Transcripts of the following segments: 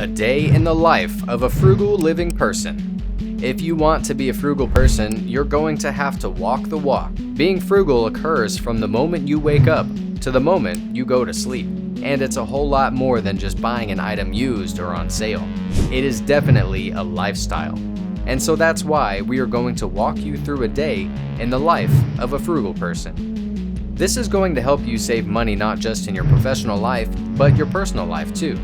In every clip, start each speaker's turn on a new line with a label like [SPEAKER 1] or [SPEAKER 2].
[SPEAKER 1] A day in the life of a frugal living person. If you want to be a frugal person, you're going to have to walk the walk. Being frugal occurs from the moment you wake up to the moment you go to sleep. And it's a whole lot more than just buying an item used or on sale. It is definitely a lifestyle. And so that's why we are going to walk you through a day in the life of a frugal person. This is going to help you save money not just in your professional life, but your personal life too.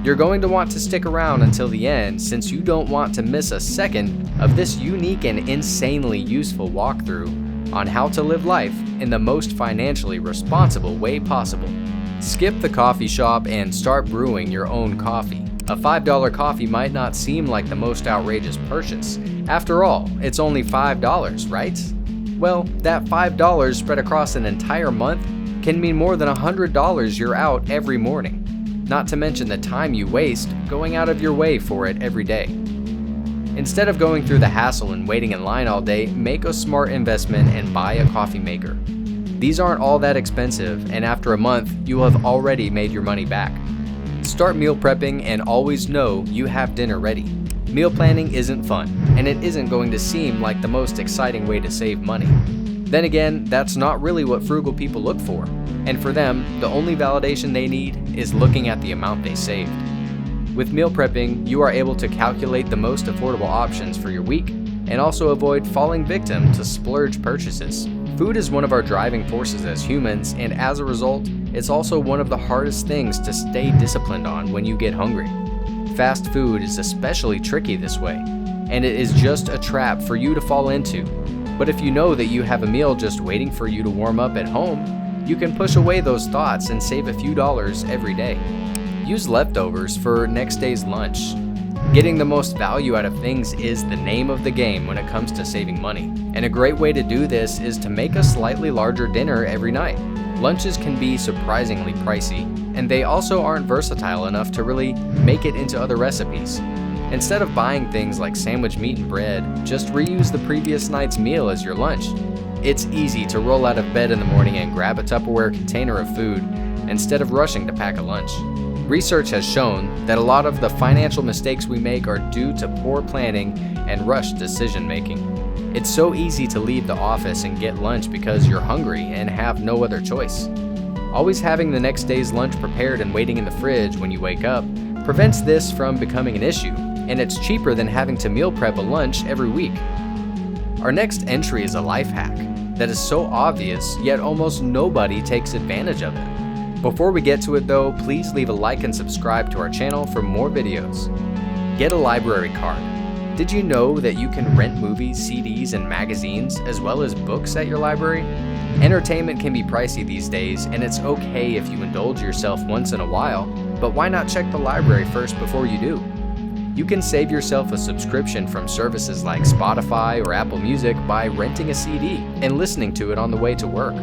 [SPEAKER 1] You're going to want to stick around until the end since you don't want to miss a second of this unique and insanely useful walkthrough on how to live life in the most financially responsible way possible. Skip the coffee shop and start brewing your own coffee. A $5 coffee might not seem like the most outrageous purchase. After all, it's only $5, right? Well, that $5 spread across an entire month can mean more than $100 you're out every morning. Not to mention the time you waste going out of your way for it every day. Instead of going through the hassle and waiting in line all day, make a smart investment and buy a coffee maker. These aren't all that expensive, and after a month, you will have already made your money back. Start meal prepping and always know you have dinner ready. Meal planning isn't fun, and it isn't going to seem like the most exciting way to save money. Then again, that's not really what frugal people look for. And for them, the only validation they need is looking at the amount they saved. With meal prepping, you are able to calculate the most affordable options for your week and also avoid falling victim to splurge purchases. Food is one of our driving forces as humans, and as a result, it's also one of the hardest things to stay disciplined on when you get hungry. Fast food is especially tricky this way, and it is just a trap for you to fall into. But if you know that you have a meal just waiting for you to warm up at home, you can push away those thoughts and save a few dollars every day. Use leftovers for next day's lunch. Getting the most value out of things is the name of the game when it comes to saving money. And a great way to do this is to make a slightly larger dinner every night. Lunches can be surprisingly pricey, and they also aren't versatile enough to really make it into other recipes. Instead of buying things like sandwich meat and bread, just reuse the previous night's meal as your lunch. It's easy to roll out of bed in the morning and grab a Tupperware container of food instead of rushing to pack a lunch. Research has shown that a lot of the financial mistakes we make are due to poor planning and rushed decision making. It's so easy to leave the office and get lunch because you're hungry and have no other choice. Always having the next day's lunch prepared and waiting in the fridge when you wake up prevents this from becoming an issue, and it's cheaper than having to meal prep a lunch every week. Our next entry is a life hack that is so obvious, yet almost nobody takes advantage of it. Before we get to it though, please leave a like and subscribe to our channel for more videos. Get a library card. Did you know that you can rent movies, CDs, and magazines, as well as books at your library? Entertainment can be pricey these days, and it's okay if you indulge yourself once in a while, but why not check the library first before you do? You can save yourself a subscription from services like Spotify or Apple Music by renting a CD and listening to it on the way to work.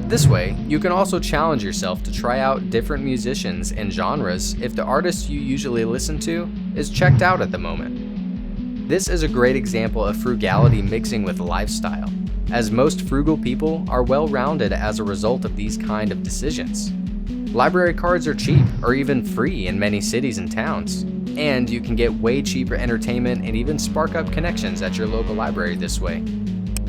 [SPEAKER 1] This way, you can also challenge yourself to try out different musicians and genres if the artist you usually listen to is checked out at the moment. This is a great example of frugality mixing with lifestyle, as most frugal people are well-rounded as a result of these kind of decisions. Library cards are cheap or even free in many cities and towns. And you can get way cheaper entertainment and even spark up connections at your local library this way.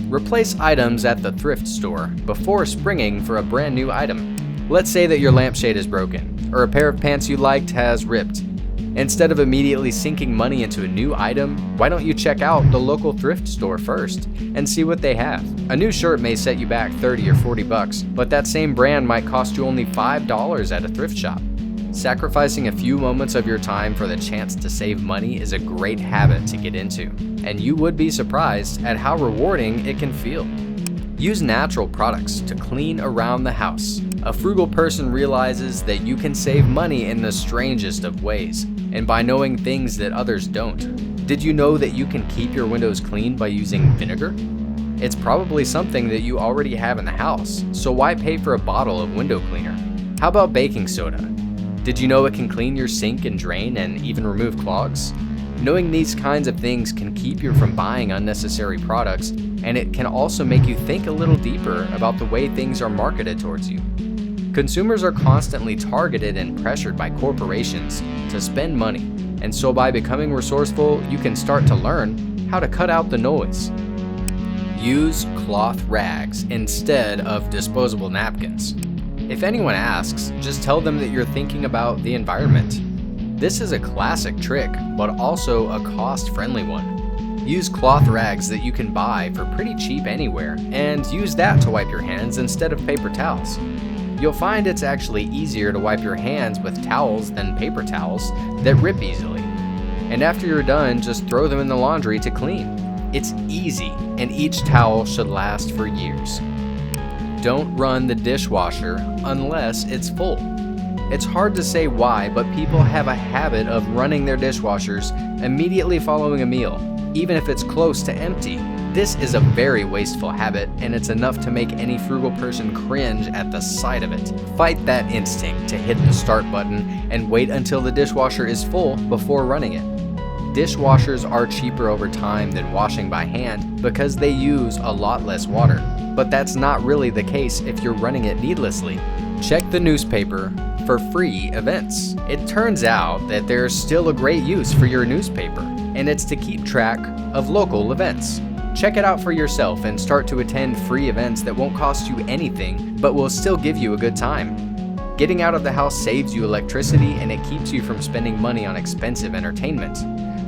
[SPEAKER 1] Replace items at the thrift store before springing for a brand new item. Let's say that your lampshade is broken, or a pair of pants you liked has ripped. Instead of immediately sinking money into a new item, why don't you check out the local thrift store first and see what they have? A new shirt may set you back $30 or $40, but that same brand might cost you only $5 at a thrift shop. Sacrificing a few moments of your time for the chance to save money is a great habit to get into, and you would be surprised at how rewarding it can feel. Use natural products to clean around the house. A frugal person realizes that you can save money in the strangest of ways, and by knowing things that others don't. Did you know that you can keep your windows clean by using vinegar? It's probably something that you already have in the house, so why pay for a bottle of window cleaner? How about baking soda? Did you know it can clean your sink and drain and even remove clogs? Knowing these kinds of things can keep you from buying unnecessary products, and it can also make you think a little deeper about the way things are marketed towards you. Consumers are constantly targeted and pressured by corporations to spend money, And so by becoming resourceful, you can start to learn how to cut out the noise. Use cloth rags instead of disposable napkins. If anyone asks, just tell them that you're thinking about the environment. This is a classic trick, but also a cost-friendly one. Use cloth rags that you can buy for pretty cheap anywhere, and use that to wipe your hands instead of paper towels. You'll find it's actually easier to wipe your hands with towels than paper towels that rip easily. And after you're done, just throw them in the laundry to clean. It's easy, and each towel should last for years. Don't run the dishwasher unless it's full. It's hard to say why, but people have a habit of running their dishwashers immediately following a meal, even if it's close to empty. This is a very wasteful habit, and it's enough to make any frugal person cringe at the sight of it. Fight that instinct to hit the start button and wait until the dishwasher is full before running it. Dishwashers are cheaper over time than washing by hand because they use a lot less water. But that's not really the case if you're running it needlessly. Check the newspaper for free events. It turns out that there's still a great use for your newspaper, and it's to keep track of local events. Check it out for yourself and start to attend free events that won't cost you anything, but will still give you a good time. Getting out of the house saves you electricity, and it keeps you from spending money on expensive entertainment.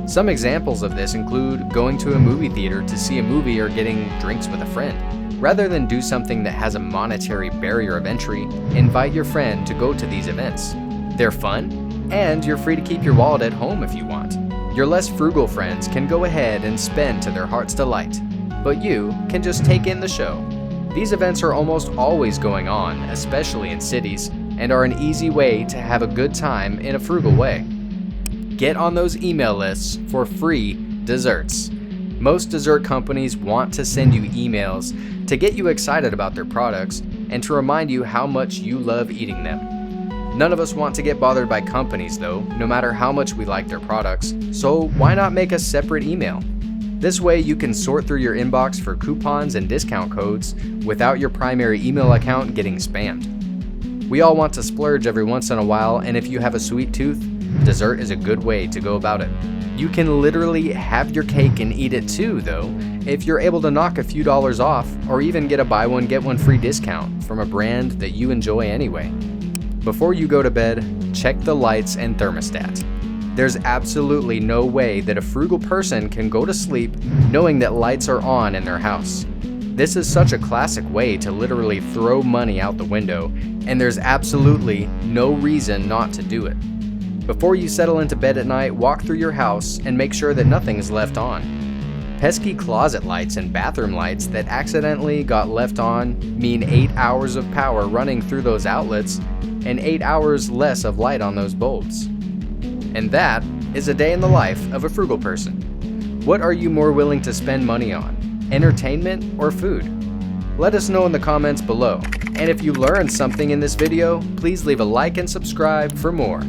[SPEAKER 1] Some examples of this include going to a movie theater to see a movie or getting drinks with a friend. Rather than do something that has a monetary barrier of entry, invite your friend to go to these events. They're fun, and you're free to keep your wallet at home if you want. Your less frugal friends can go ahead and spend to their heart's delight, but you can just take in the show. These events are almost always going on, especially in cities, and are an easy way to have a good time in a frugal way. Get on those email lists for free desserts. Most dessert companies want to send you emails to get you excited about their products and to remind you how much you love eating them. None of us want to get bothered by companies though, no matter how much we like their products, so why not make a separate email? This way you can sort through your inbox for coupons and discount codes without your primary email account getting spammed. We all want to splurge every once in a while, and if you have a sweet tooth, dessert is a good way to go about it. You can literally have your cake and eat it too though, if you're able to knock a few dollars off or even get a buy one get one free discount from a brand that you enjoy anyway. Before you go to bed, check the lights and thermostat. There's absolutely no way that a frugal person can go to sleep knowing that lights are on in their house. This is such a classic way to literally throw money out the window, and there's absolutely no reason not to do it. Before you settle into bed at night, walk through your house and make sure that nothing is left on. Pesky closet lights and bathroom lights that accidentally got left on mean 8 hours of power running through those outlets and 8 hours less of light on those bulbs. And that is a day in the life of a frugal person. What are you more willing to spend money on, entertainment or food? Let us know in the comments below. And if you learned something in this video, please leave a like and subscribe for more.